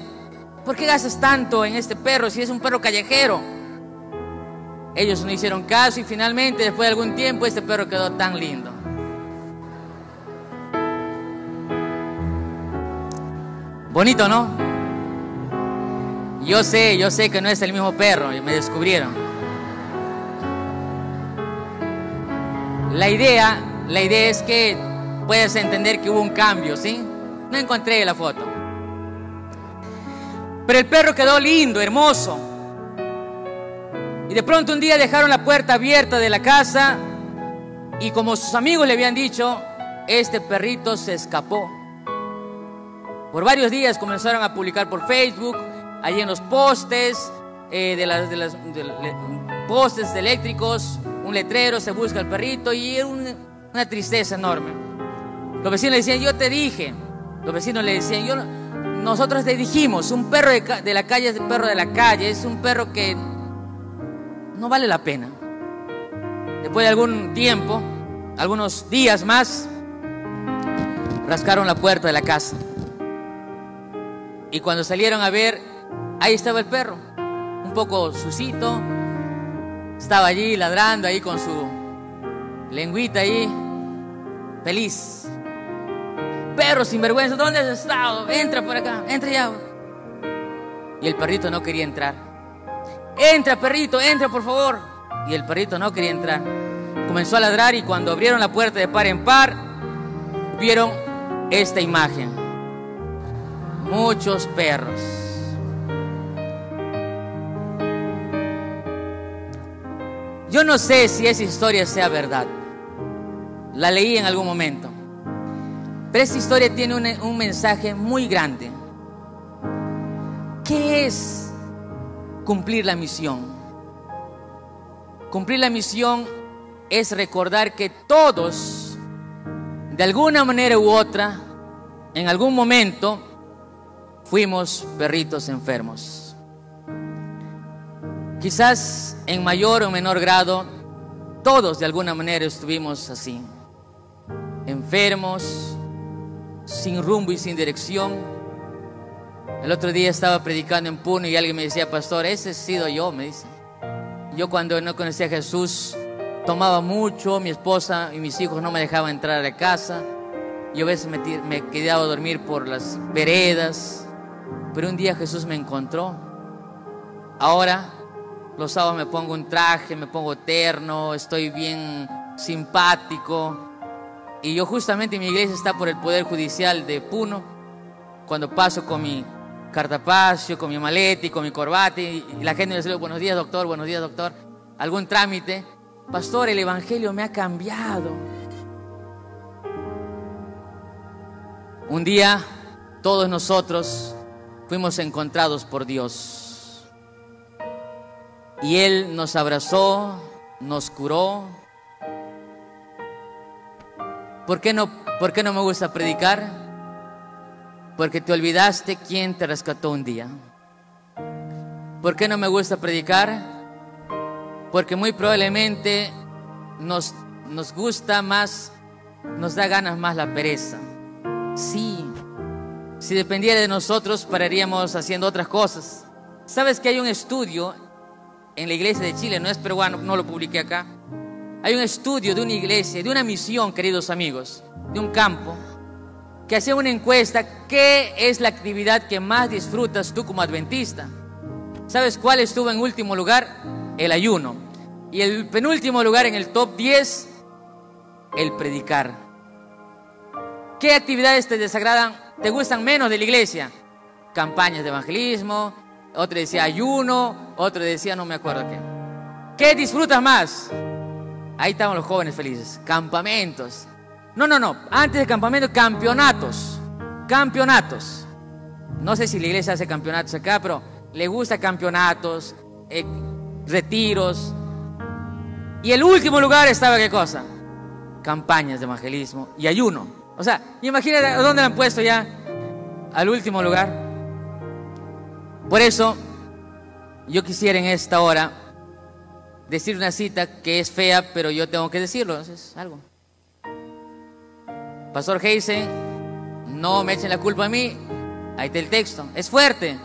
¿por qué gastas tanto en este perro si es un perro callejero? Ellos no hicieron caso y finalmente, después de algún tiempo, este perro quedó tan lindo. Bonito, ¿no? Yo sé que no es el mismo perro, y me descubrieron. La idea es que puedes entender que hubo un cambio, ¿sí? No encontré la foto. Pero el perro quedó lindo, hermoso. Y de pronto un día dejaron la puerta abierta de la casa y como sus amigos le habían dicho, este perrito se escapó. Por varios días comenzaron a publicar por Facebook, allí en los postes, postes eléctricos, un letrero, se busca el perrito y era una tristeza enorme. Los vecinos le decían, yo te dije. Los vecinos le decían, nosotros te dijimos, un perro de la calle es un perro de la calle, es un perro que no vale la pena. Después de algún tiempo, algunos días más, rascaron la puerta de la casa. Y cuando salieron a ver, ahí estaba el perro, un poco sucito, estaba allí ladrando ahí con su lengüita ahí, feliz. Perro sinvergüenza, ¿dónde has estado? Entra por acá, entra ya. Y el perrito no quería entrar. Entra, perrito, entra por favor. Y el perrito no quería entrar. Comenzó a ladrar y cuando abrieron la puerta de par en par, vieron esta imagen. Muchos perros. Yo no sé si esa historia sea verdad. La leí en algún momento. Pero esta historia tiene un mensaje muy grande. ¿Qué es cumplir la misión? Cumplir la misión es recordar que todos, de alguna manera u otra, en algún momento, fuimos perritos enfermos. Quizás en mayor o menor grado, todos de alguna manera estuvimos así, enfermos, sin rumbo y sin dirección. El otro día estaba predicando en Puno y alguien me decía, pastor, ese he sido yo, me dice. Yo cuando no conocía a Jesús tomaba mucho, mi esposa y mis hijos no me dejaban entrar a la casa. Yo a veces me quedaba a dormir por las veredas, pero un día Jesús me encontró. Ahora los sábados me pongo un traje, me pongo terno, estoy bien simpático. Y yo justamente, mi iglesia está por el Poder Judicial de Puno. Cuando paso con mi cartapacio, con mi maleta y con mi corbata, y la gente me dice, buenos días doctor, algún trámite. Pastor, el evangelio me ha cambiado. Un día todos nosotros fuimos encontrados por Dios y Él nos abrazó, nos curó, ¿Por qué no me gusta predicar? Porque te olvidaste quién te rescató un día. ¿Por qué no me gusta predicar? Porque muy probablemente nos gusta más, nos da ganas más la pereza. Sí, si dependiera de nosotros pararíamos haciendo otras cosas. ¿Sabes que hay un estudio en la iglesia de Chile? No es peruano, no lo publiqué acá. Hay un estudio de una iglesia, de una misión, queridos amigos, de un campo, que hacía una encuesta: ¿qué es la actividad que más disfrutas tú como adventista? ¿Sabes cuál estuvo en último lugar? El ayuno. Y el penúltimo lugar en el top 10, el predicar. ¿Qué actividades te desagradan, te gustan menos de la iglesia? Campañas de evangelismo, otro decía ayuno, otro decía no me acuerdo qué. ¿Qué disfrutas más? Ahí estaban los jóvenes felices. Campamentos. No, antes de campamentos, campeonatos. Campeonatos. No sé si la iglesia hace campeonatos acá, pero le gusta campeonatos, retiros. Y el último lugar estaba, ¿qué cosa? Campañas de evangelismo y ayuno. O sea, imagínate dónde lo han puesto ya, al último lugar. Por eso, yo quisiera en esta hora decir una cita que es fea, pero yo tengo que decirlo, es algo. Pastor Heisen, no me echen la culpa a mí. Ahí está el texto, es fuerte.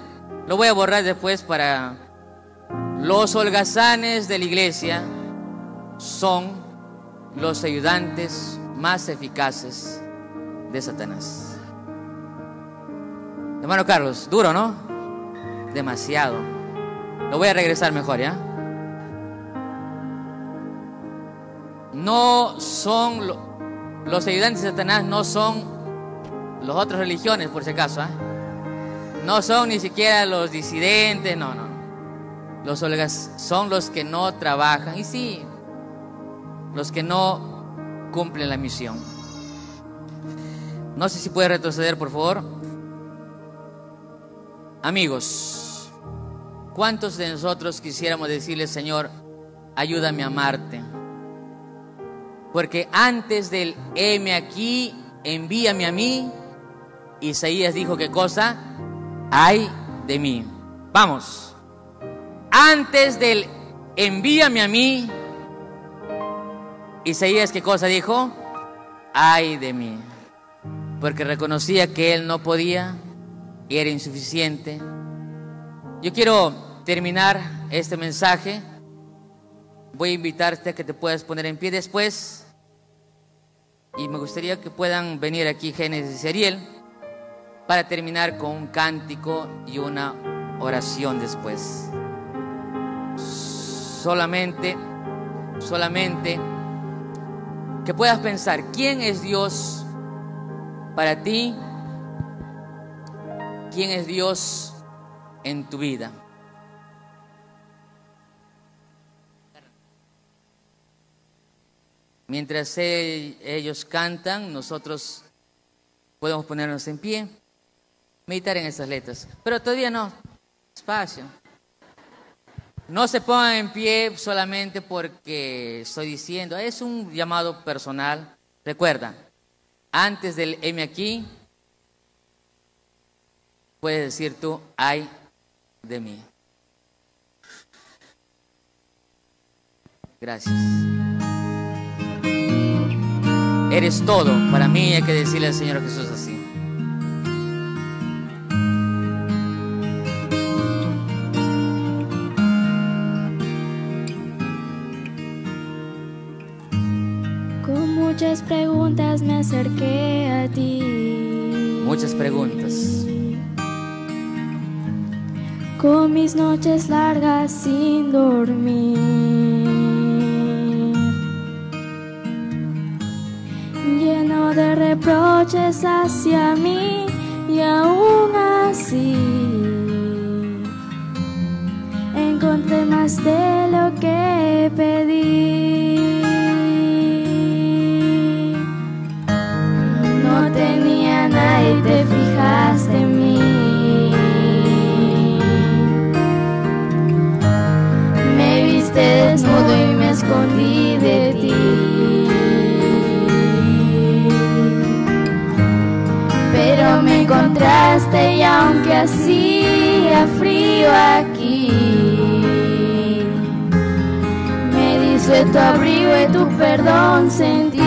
Lo voy a borrar después para... Los holgazanes de la iglesia son los ayudantes más eficaces de Satanás. Hermano Carlos, duro, ¿no? Demasiado. Lo voy a regresar mejor, ¿ya? No son los ayudantes de Satanás, no son las otras religiones, por si acaso, ¿eh? No son ni siquiera los disidentes, no. Los holgas son los que no trabajan, y sí, los que no cumplen la misión. No sé si puede retroceder, por favor. Amigos, ¿cuántos de nosotros quisiéramos decirle: Señor, ayúdame a amarte? Porque antes del heme aquí, envíame a mí, Isaías dijo: ¿qué cosa? Ay de mí. Vamos. Antes del envíame a mí, Isaías, ¿qué cosa dijo? Ay de mí. Porque reconocía que él no podía y era insuficiente. Yo quiero terminar este mensaje. Voy a invitarte a que te puedas poner en pie después. Y me gustaría que puedan venir aquí Génesis y Ariel para terminar con un cántico y una oración después. Solamente que puedas pensar: ¿quién es Dios para ti? ¿Quién es Dios en tu vida? Mientras ellos cantan, nosotros podemos ponernos en pie, meditar en esas letras. Pero todavía no, despacio. No se pongan en pie solamente porque estoy diciendo, es un llamado personal. Recuerda, antes del heme aquí, puedes decir tú: ay de mí. Gracias. Eres todo. Para mí hay que decirle al Señor Jesús así. Con muchas preguntas me acerqué a ti. Muchas preguntas. Con mis noches largas sin dormir, lleno de reproches hacia mí, y aún así encontré más de lo que pedí. No tenía nada y te fijaste en mí. Me viste desnudo y me escondí de ti. entraste y aunque hacía frío aquí, me diste tu abrigo y tu perdón sentí.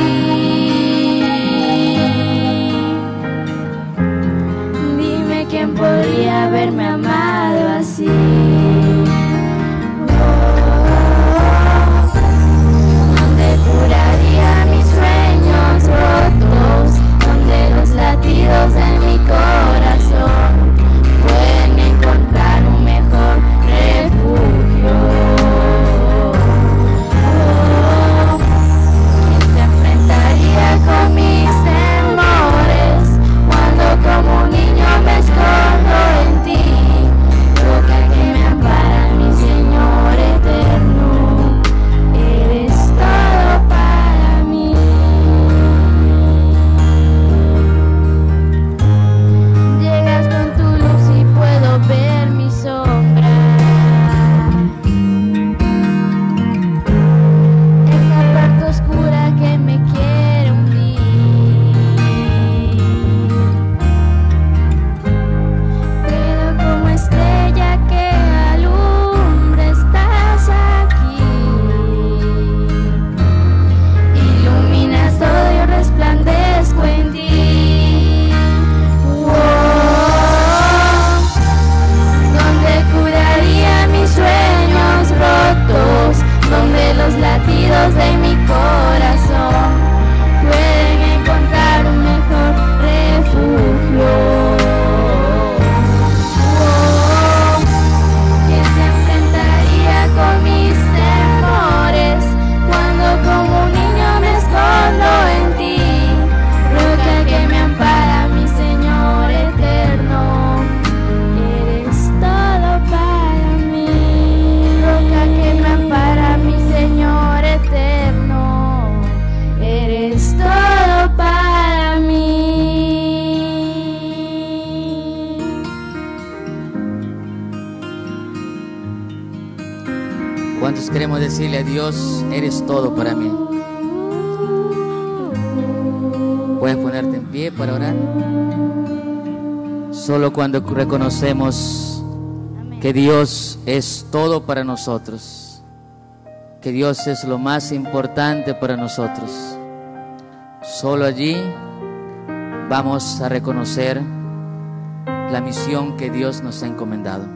Dime quién podría haberme amado así. Donde curaría mis sueños rotos, donde los latidos de mi corazón pueden encontrar un mejor refugio. ¿Quién se enfrentaría con mis temores cuando como un niño me escondo en ti? Roca que me ampara, mi Señor eterno, eres todo para mí. Llegas con tu luz y puedo ver mi sombra, esa parte oscura que me quiere hundir. Pero como estrella que alumbra estás aquí, iluminas todo y resplandezco en ti. Donde curaría mis sueños rotos, donde los latidos de mi corazón pueden encontrar un mejor refugio. ¿Quién se enfrentaría con mis temores cuando como un niño me escondo en ti? Roca que me ampara, mi Señor eterno, eres todo para mí. Roca que me ampara, mi Señor eterno, eres todo para mí. ¿Cuántos queremos decirle a Dios, eres todo para mí? Puedes ponerte en pie para orar. Solo cuando reconocemos que Dios es todo para nosotros, que Dios es lo más importante para nosotros, solo allí vamos a reconocer la misión que Dios nos ha encomendado.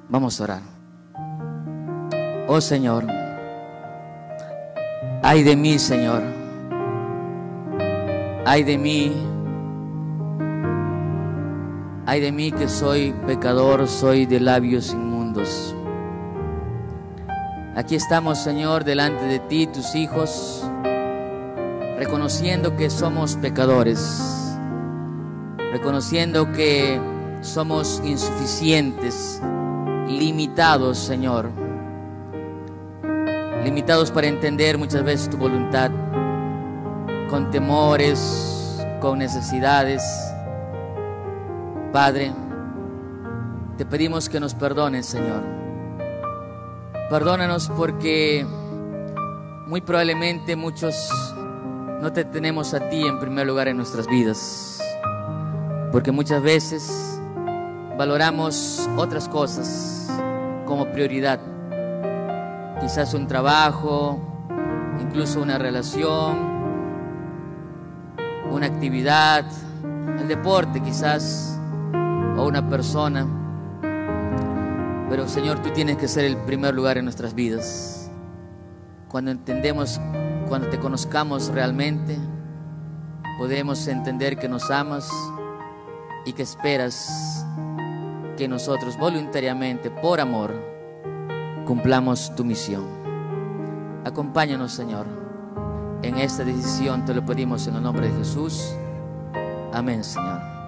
Vamos a orar. Oh Señor, ay de mí, Señor, ay de mí que soy pecador, soy de labios inmundos. Aquí estamos, Señor, delante de ti, tus hijos, reconociendo que somos pecadores, reconociendo que somos insuficientes, limitados, Señor, limitados para entender muchas veces tu voluntad, con temores, con necesidades. Padre, te pedimos que nos perdones, Señor. Perdónanos porque muy probablemente muchos no te tenemos a ti en primer lugar en nuestras vidas, porque muchas veces valoramos otras cosas como prioridad, quizás un trabajo, incluso una relación, una actividad, el deporte quizás, o una persona. Pero Señor, tú tienes que ser el primer lugar en nuestras vidas. Cuando entendemos, cuando te conozcamos realmente, podremos entender que nos amas y que esperas que nosotros voluntariamente, por amor, cumplamos tu misión. Acompáñanos, Señor, en esta decisión, te lo pedimos en el nombre de Jesús. Amén, Señor.